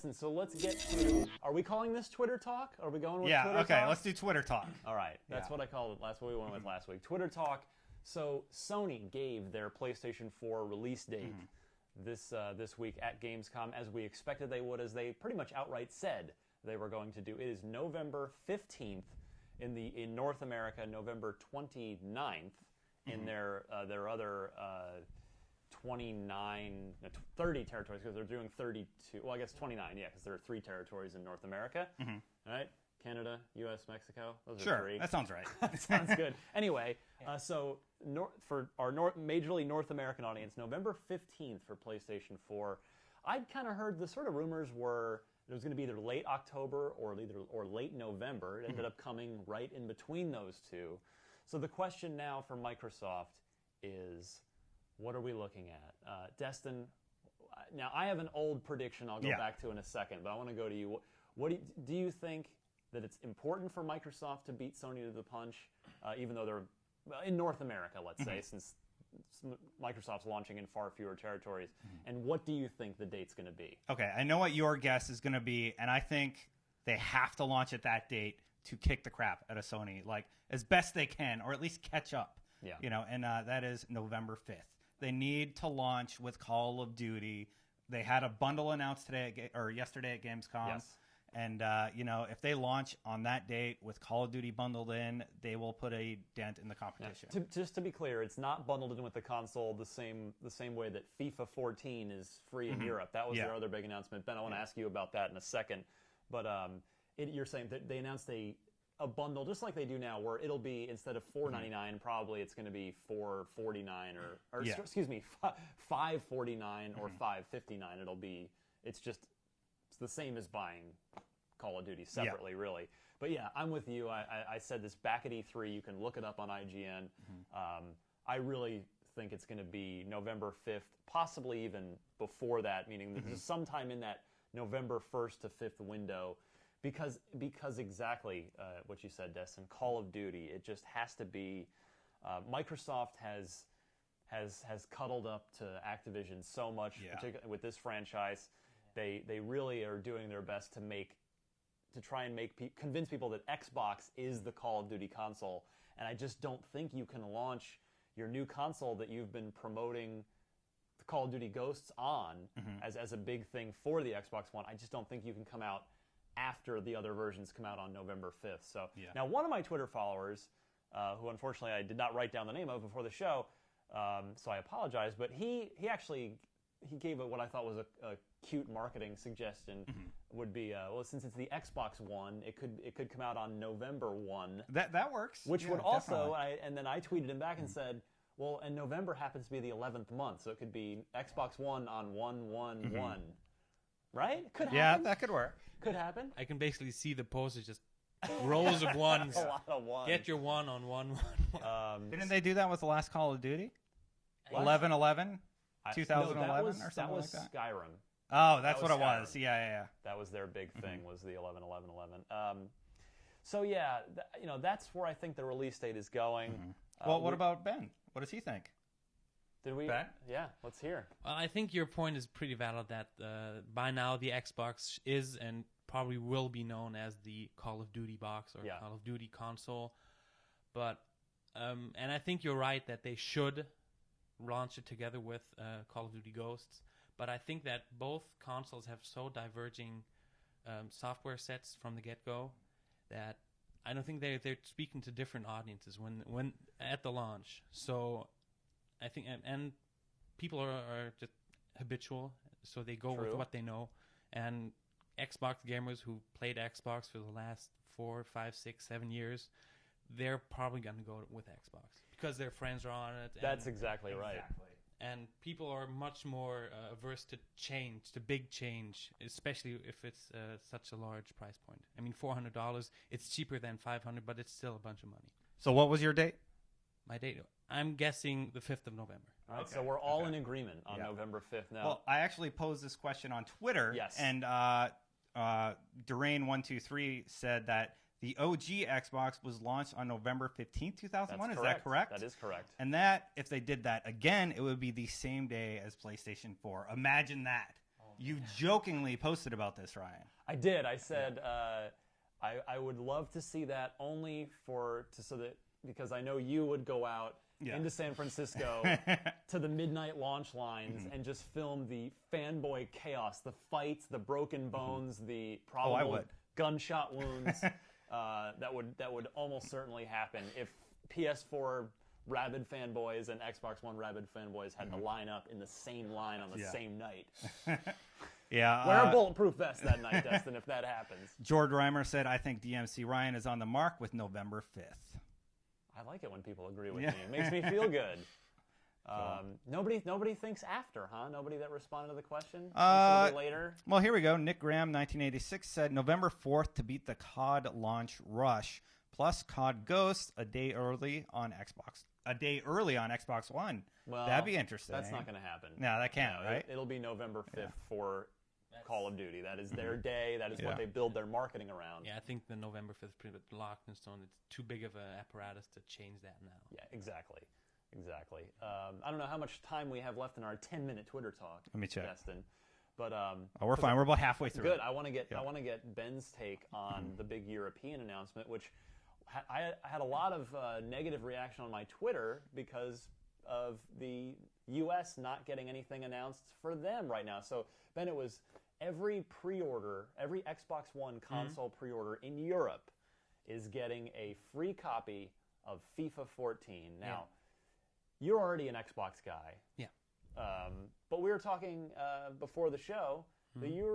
Destin, so let's get to... Are we calling this Twitter Talk? Are we going with Twitter Talk? Yeah, okay, let's do Twitter Talk. All right, that's what I called it last week. We went with last week. Twitter Talk. So Sony gave their PlayStation 4 release date this week at Gamescom, as we expected they would, as they pretty much outright said they were going to do. It is November 15th in North America, November 29th in their other 30 territories, because they're doing 32. Well, I guess 29, yeah, because there are 3 territories in North America. All right, Canada, U.S., Mexico. Those are 3. That sounds right. That sounds good. Anyway, so for our majorly North American audience, November 15th for PlayStation 4. I'd kind of heard the sort of rumors were it was going to be either late October or late November. It ended up coming right in between those two. So the question now for Microsoft is, what are we looking at? Destin, now I have an old prediction I'll go back to in a second, but I want to go to you. What do you think that it's important for Microsoft to beat Sony to the punch, even though they're in North America, let's say, since Microsoft's launching in far fewer territories? And what do you think the date's going to be? Okay, I know what your guess is going to be, and I think they have to launch at that date to kick the crap out of Sony, like as best they can, or at least catch up. Yeah. You know, and that is November 5th. They need to launch with Call of Duty. They had a bundle announced yesterday at Gamescom. Yes. And, you know, if they launch on that date with Call of Duty bundled in, they will put a dent in the competition. Yeah. Just to be clear, it's not bundled in with the console the same way that FIFA 14 is free in Europe. That was their other big announcement. Ben, I want to ask you about that in a second. But you're saying that they announced a bundle, just like they do now, where it'll be, instead of $4.99, probably it's going to be $4.49 or excuse me, $5.49 or $5.59. It's the same as buying Call of Duty separately, really. But yeah, I'm with you. I said this back at E3. You can look it up on IGN. I really think it's going to be November 5th, possibly even before that, meaning sometime in that November 1st to 5th window. Because exactly what you said, Destin, Call of Duty, it just has to be. Microsoft has cuddled up to Activision so much, particularly with this franchise. They really are doing their best to try and convince people that Xbox is the Call of Duty console, and I just don't think you can launch your new console that you've been promoting the Call of Duty Ghosts on as a big thing for the Xbox One. I just don't think you can come out after the other versions come out on November 5th. So now one of my Twitter followers, who unfortunately I did not write down the name of before the show, so I apologize, but he gave it what I thought was a cute marketing suggestion. Would be well, since it's the Xbox One, it could come out on November 1. That works. Which would also, and then I tweeted him back and said, well, and November happens to be the 11th month, so it could be Xbox One on 1/1/1. Right? Could happen. Yeah, that could work. Could happen. I can basically see the posters just rows of ones. A lot of ones. Get your one on 1/1. Didn't they do that with the last Call of Duty? 11/11? 2011 or something that was like that? Skyrim. Oh, that's what it Skyrim. was. Yeah. That was their big thing, was the 11/11/11. So yeah, that's where I think the release date is going. Well, what about Ben? What does he think? Did we? Ben? Yeah, let's hear. Well, I think your point is pretty valid that by now the Xbox is and probably will be known as the Call of Duty box or Call of Duty console. But and I think you're right that they should launch it together with Call of Duty Ghosts. But I think that both consoles have so diverging software sets from the get-go that I don't think they're speaking to different audiences when at the launch. So I think, and people are just habitual, so they go with what they know. And Xbox gamers who played Xbox for the last 4, 5, 6, 7 years, they're probably going to go with Xbox because their friends are on it. That's exactly right. And people are much more averse to change, to big change, especially if it's such a large price point. I mean, $400, it's cheaper than $500, but it's still a bunch of money. So what was your date? My date? I'm guessing the 5th of November. All right, so we're all in agreement on November 5th now. Well, I actually posed this question on Twitter. Yes. And Durain123 said that the OG Xbox was launched on November 15th, 2001. That's Is that correct? That is correct. And that, if they did that again, it would be the same day as PlayStation 4. Imagine that. You jokingly posted about this, Ryan. I did. I said I would love to see that only because I know you would go out into San Francisco to the midnight launch lines and just film the fanboy chaos, the fights, the broken bones, the probable gunshot wounds. That would almost certainly happen if PS4 rabid fanboys and Xbox One rabid fanboys had to line up in the same line on the same night. Wear a bulletproof vest that night, Destin, if that happens. George Reimer said, I think DMC Ryan is on the mark with November 5th. I like it when people agree with me. It makes me feel good. Nobody thinks after, huh? Nobody that responded to the question? Later? Well, here we go. Nick Graham, 1986, said November 4th to beat the COD launch rush, plus COD Ghosts a day early on Xbox. A day early on Xbox One. Well, that'd be interesting. That's not going to happen. No, that can't, right? It'll be November 5th for Call of Duty. That is their day. That is what they build their marketing around. Yeah, I think the November 5th pretty much locked in stone. It's too big of an apparatus to change that now. Yeah, exactly. I don't know how much time we have left in our 10-minute Twitter talk. Let me check. Destin. But we're fine. We're about halfway through. Good. I want to get Ben's take on the big European announcement, which I had a lot of negative reaction on my Twitter because of the U.S. not getting anything announced for them right now. So, Ben, it was every pre-order, every Xbox One console pre-order in Europe is getting a free copy of FIFA 14. Now, you're already an Xbox guy. Yeah. But we were talking before the show that you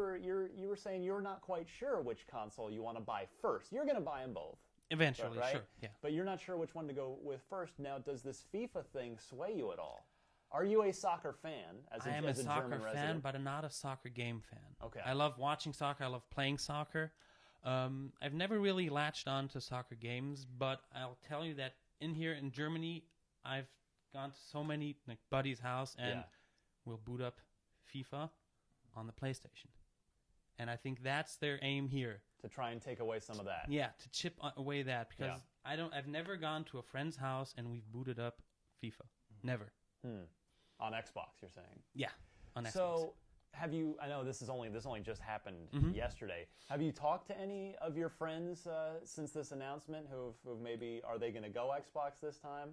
were saying you're not quite sure which console you want to buy first. You're going to buy them both. Eventually, right? sure. Yeah. But you're not sure which one to go with first. Now, does this FIFA thing sway you at all? Are you a soccer fan? I am a soccer fan, but I'm not a soccer game fan. Okay. I love watching soccer. I love playing soccer. I've never really latched on to soccer games, but I'll tell you that here in Germany, I've gone to so many buddies' house and we'll boot up FIFA on the PlayStation. And I think that's their aim here. To try and take away some of that. Yeah, to chip away that because I've never gone to a friend's house and we've booted up FIFA. Never. On Xbox, you're saying? Yeah, on Xbox. So, have you? I know this only just happened yesterday. Have you talked to any of your friends since this announcement who maybe are they going to go Xbox this time?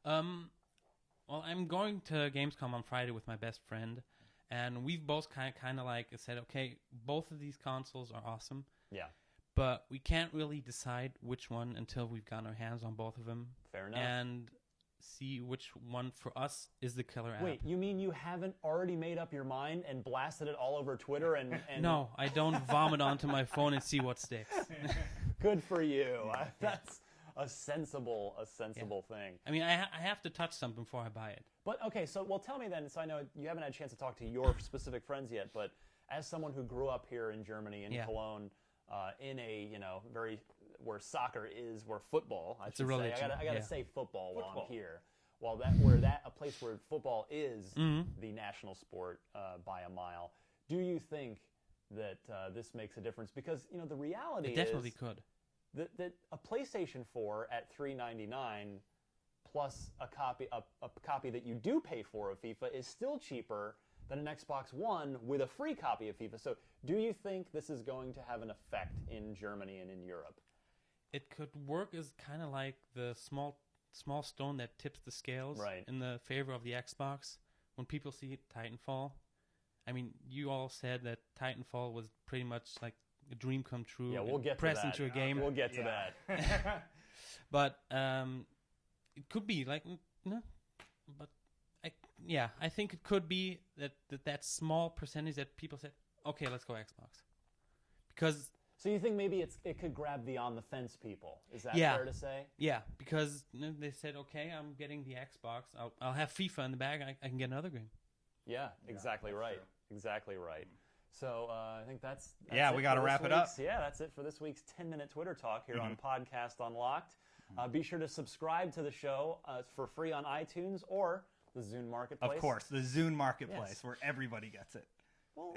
Well, I'm going to Gamescom on Friday with my best friend, and we've both kind of like said, okay, both of these consoles are awesome. Yeah. But we can't really decide which one until we've gotten our hands on both of them. Fair enough. And see which one for us is the killer app. Wait, you mean you haven't already made up your mind and blasted it all over Twitter and... No, I don't vomit onto my phone and see what sticks. Good for you. That's a sensible thing. I mean, I have to touch something before I buy it. But, okay, so, tell me then, so I know you haven't had a chance to talk to your specific friends yet, but as someone who grew up here in Germany, in Cologne, in a, where soccer is, where football, I should say. I gotta say football while I'm here. A place where football is the national sport by a mile. Do you think that this makes a difference? Because the reality it definitely could. That a PlayStation 4 at $399 plus a copy that you do pay for of FIFA is still cheaper than an Xbox One with a free copy of FIFA. So, do you think this is going to have an effect in Germany and in Europe? It could work as kind of like the small stone that tips the scales in the favor of the Xbox. When people see Titanfall, I mean, you all said that Titanfall was pretty much like a dream come true. Yeah, we'll get to pressed that. Into a game. We'll get to that. But it could be like, but I think it could be that small percentage that people said, okay, let's go Xbox, because. So you think maybe it could grab the on-the-fence people? Is that fair to say? Yeah, because they said, okay, I'm getting the Xbox. I'll have FIFA in the bag. I can get another game. Yeah, exactly right. True. Exactly right. So I think that's we got to wrap it up. Yeah, that's it for this week's 10-minute Twitter talk here on Podcast Unlocked. Be sure to subscribe to the show for free on iTunes or the Zune Marketplace. Of course, the Zune Marketplace where everybody gets it. Well,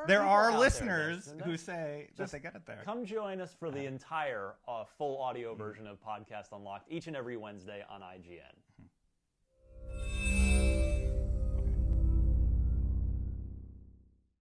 there are listeners who say that they get it there. Come join us for the entire full audio version of Podcast Unlocked each and every Wednesday on IGN.